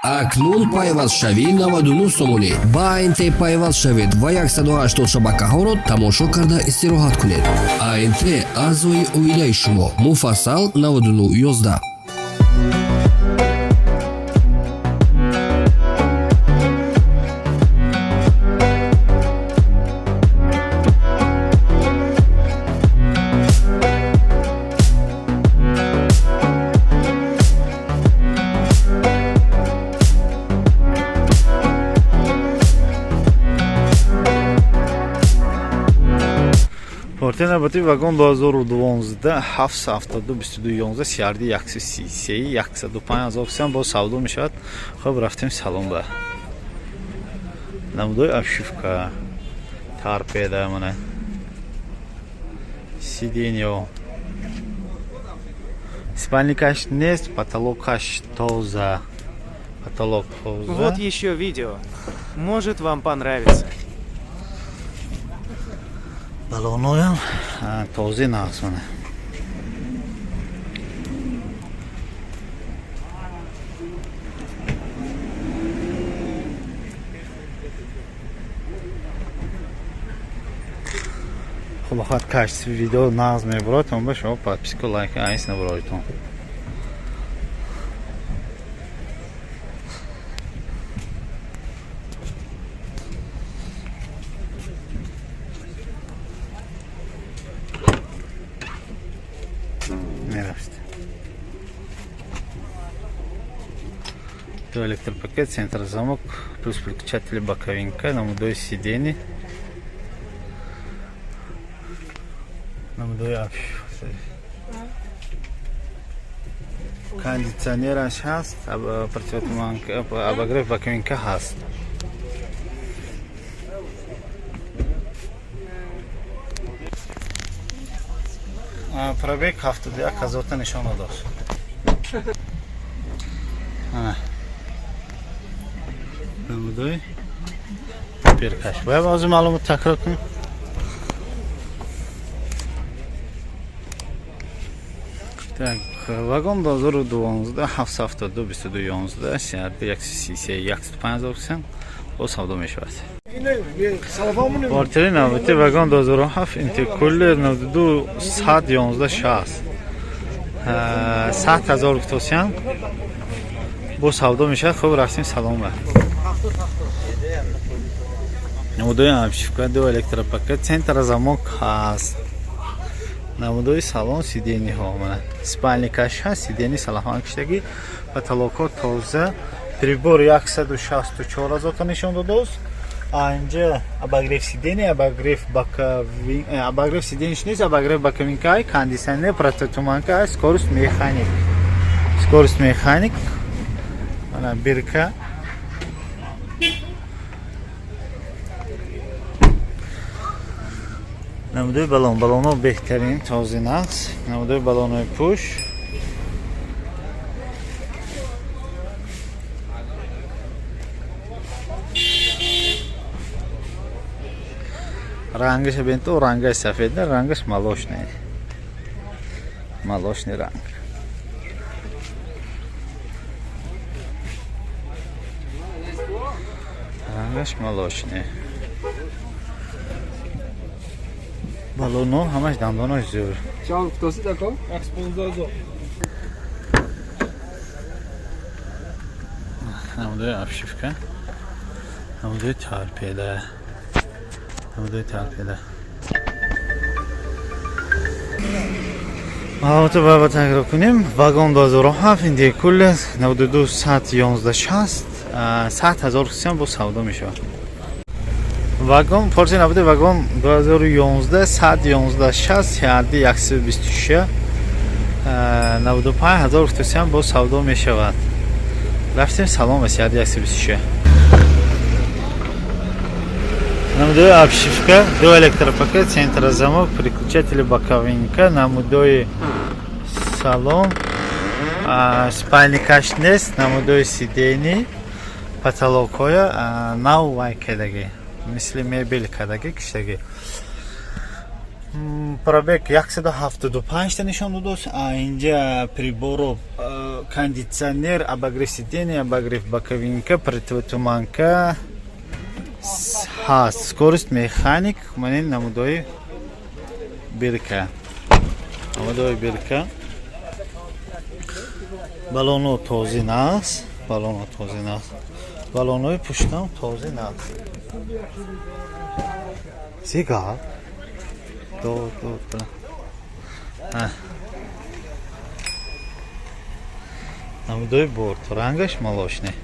акнун пайваст шавӣ 99 сомонӣ ба АНТ пайваст шавед ва 180 шабакаҳоро тамошо карда истироҳат кунед. АНТ аъзои оилаи шумо. Муфассал 9911. Порти навбати вагон 2012 772 сиарди 133 105 000 бо савдо мешавад. Хуб, рафтем салонда. Намудои обшивка торпеда мана. Сиденье. Спальникаш нест, потолокаш тоза. Потолок тоза. Вот еще видео. Может вам понравится. Балоноям тозе наст мана. Хуб, фақат качестве видео нағз мебуроятон ба шумо подписка, лайк, айс набуроятон. Меравшид. То электропакет, центрозамок, плюс переключатели боковинка, намудои сидений. Намудои обшивка. Кондиционераш ҳаст, противотуманка, обогрев боковинка ҳаст. Пробег 71,000 нишона дошт. Намудои перкаш. Бояд ҳозир маълумот такрор кунем. Так, вагон 2012 772 2211 сиарди 133 105 000 бо савдо мешавад. Портери навбати вагон 2007 интекулер 92 111 60 100,000 кутосиян бо савдо мешавад. Хуб, рафтем салон ба. Намудои обшивка, ду электропакет, центрозамок ҳаст. Намудои салон, сидениҳо мана. Спальникаш ҳаст, сидени салофан киштагӣ, потолокҳо тоза, прибор 164,000 та нишон додааст. Инҷа обогрев сидений, обогрев боковин, обогрев сидениш нест, обогрев боковинка, кондиционер, противотуманка, скорость механик. Скорость механик. Мана бирка. Намудои балон, балонҳо беҳтарин, този нақс. Намудои балонҳои пуш. Рангаш бенто, рангаш сафед, рангаш молочный. Молочный ранг. Рангаш молочный. Балоно ҳамаш дандонаш зӯр. Чанд кутоси дако? 115,000. Намудои обшивка. Намудои торпеда. Намудои торпеда. Маълумото ба такрор кунем. Вагон 2007 индикулер 92 111 60 100,000 кусиян бо савдо мешавад. Вагон, порти навбати вагон 2011 111 60 сиарди 126 95,000 кутосиян бо савдо мешавад. Рафтем салон ба сиарди 126. Намудои обшивка, ду электропакет, центрозамок, переключатели боковинка, намудои салон, спальникаш нест, намудои сидений, потолокҳоя нав вай кардагӣ. Мисли мебел кардаги киштаги. пробег 175 та нишон додааст. Инҷа прибору кондитсионер, обогрев сидения, обогрев боковинка, противотуманка ҳаст. Скорость механик, манин намудои бирка. Намудои бирка. Балоно тозин аст. Балоно тозин аст. Балонои пуштам тозин аст. Сигар. Do. Намудои борт. Рангаш молочный.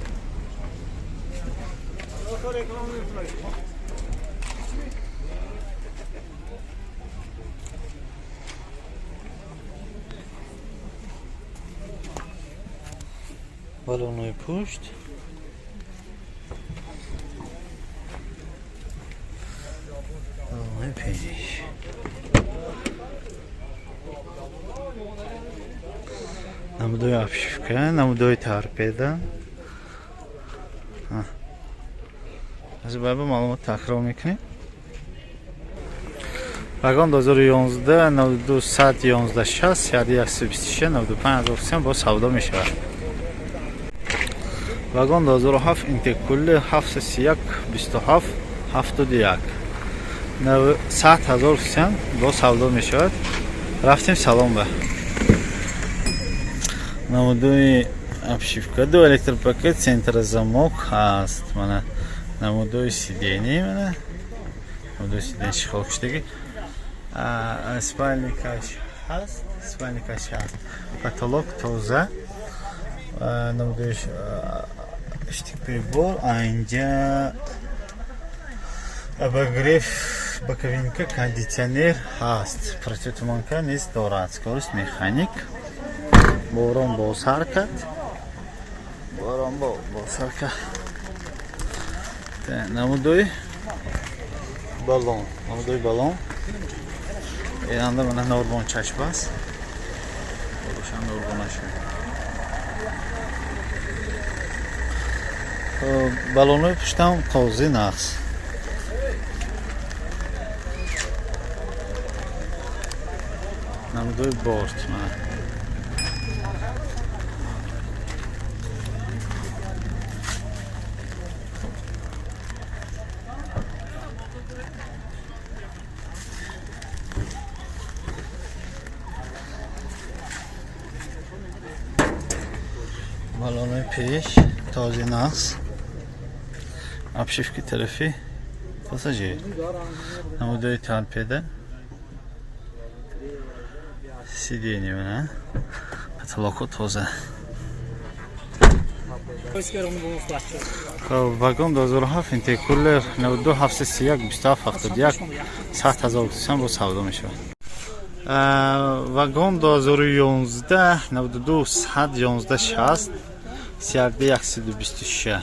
Балонный пушт. Балонный пениш. Намудои обшивка, намудои торпеда. Аз баба маълумот такрор мекунем. Вагон 2011 92 111 60 126 95 бо савдо мешавад. Вагон 2007 интекулли 731 27 71 100,000 бо савдо мешавад. Рафтем салон ба. Намудои обшивка, ду электропакет, центрозамок ҳаст. Мана намудои сидени, мана намудои сидени шихолкуштаги. Спальникаш ҳаст, спальникаш ҳаст. Потолок тоза. Намудои штикприбор, инҷа обогрев боковинка, кондитсионер ҳаст. Противотуманка низ дорад. Скорость механик. Борон боз ҳаракат. Борон боз ҳаракат. Намудои балон. Намудои балон. Инанда мана норбон чашм аст. Рошан норбонаш. Балонои пуштам тозин аст. Намудои борт мана. Балонои пеш тозин аст. Обшивки тарафи пассажир. Намудои торпеда. Сиденье мана. Потолоку тоза. Вагон 2007 интекулер 92 731 27 71 100,000 бо савдо мешавад. Вагон 2011 92 111 60 31 126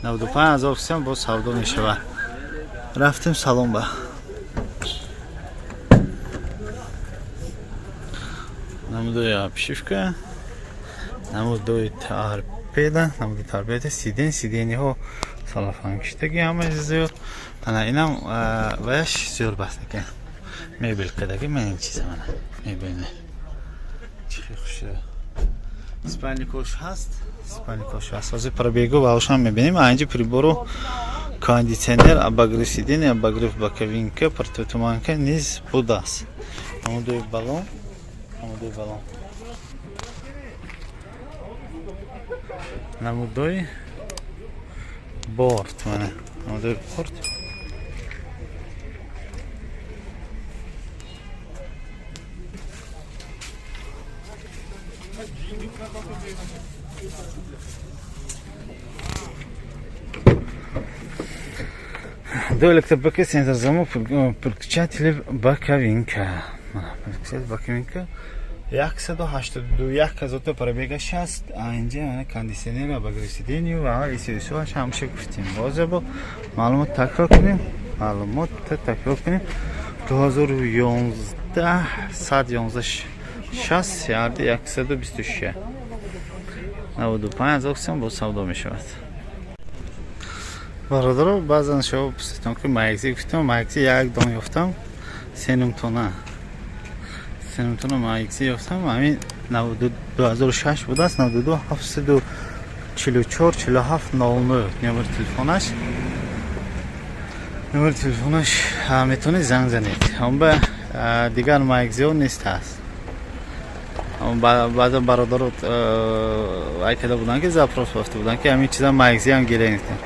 95,000 бо савдо мешавад. Рафтем салон ба. Намудои обшивка, намудои торпеда, намудои торпеда, сидениҳо салафангиштаги ҳамаи зиёд. Ана инам ваяш зиёд бастакен. Мебелкадаги мен чиза мана. Мебини. Чихи хушро. Спальникош ҳаст. Спальникош ҳаст. Ҳозир пробегу ваошам мебинем. Анҷи прибору кондитсионер, обогрев сидения, обогрев боковинка, противотуманка низ будаст. Намудои балон. Намудои балон. Намудои борт мана. Намудои борт. До электропакет, центрозамок, переключатели боковинка. Переключатель боковинка. 182 казота пробегаш аст. Инҷа кондитсионер, обогрев сидения ва исӯсуаш ҳамаша гуфтем. Боза бо маълумот такрор кунем. 2011 111 60 126 95,000 бо савдо мешавад. Бародаро, баъзан шумо пурсидам ки магзи гуфтам, магзи як дон ёфтам. سنمتونه مایکسی یافتم همین 2006 بوده است 92 744 47 99 نمبر تلفنش میتونید زنگ زنید اون به دیگر مایکسی ها نیست هست بعضا برادرات ایکده بودن که زپراس بافته بودن که همین چیزا مایکسی هم گیره نیستن.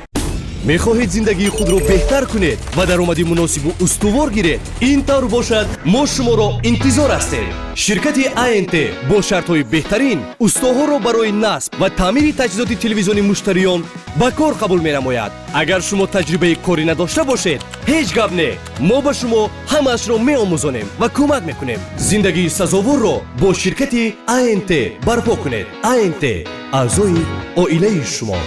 мехоҳед зиндагии худро беҳтар кунед ва даромади муносибу устувор гиред? ин тавр бошад мо шуморо интизор ҳастем. ширкати ANT бо шартҳои беҳтарин устуҳоро барои насб ва таъмири таҷҳизоти телевизиони муштариён ба кор қабул менамояд. агар шумо таҷрибаи корӣ надошта бошед, ҳеҷ гап не, мо ба шумо ҳамаашро меомӯзонем ва кӯмак мекунем. зиндагии сазоворро бо ширкати ANT барпо кунед. ANT аъзои оилаи шумо.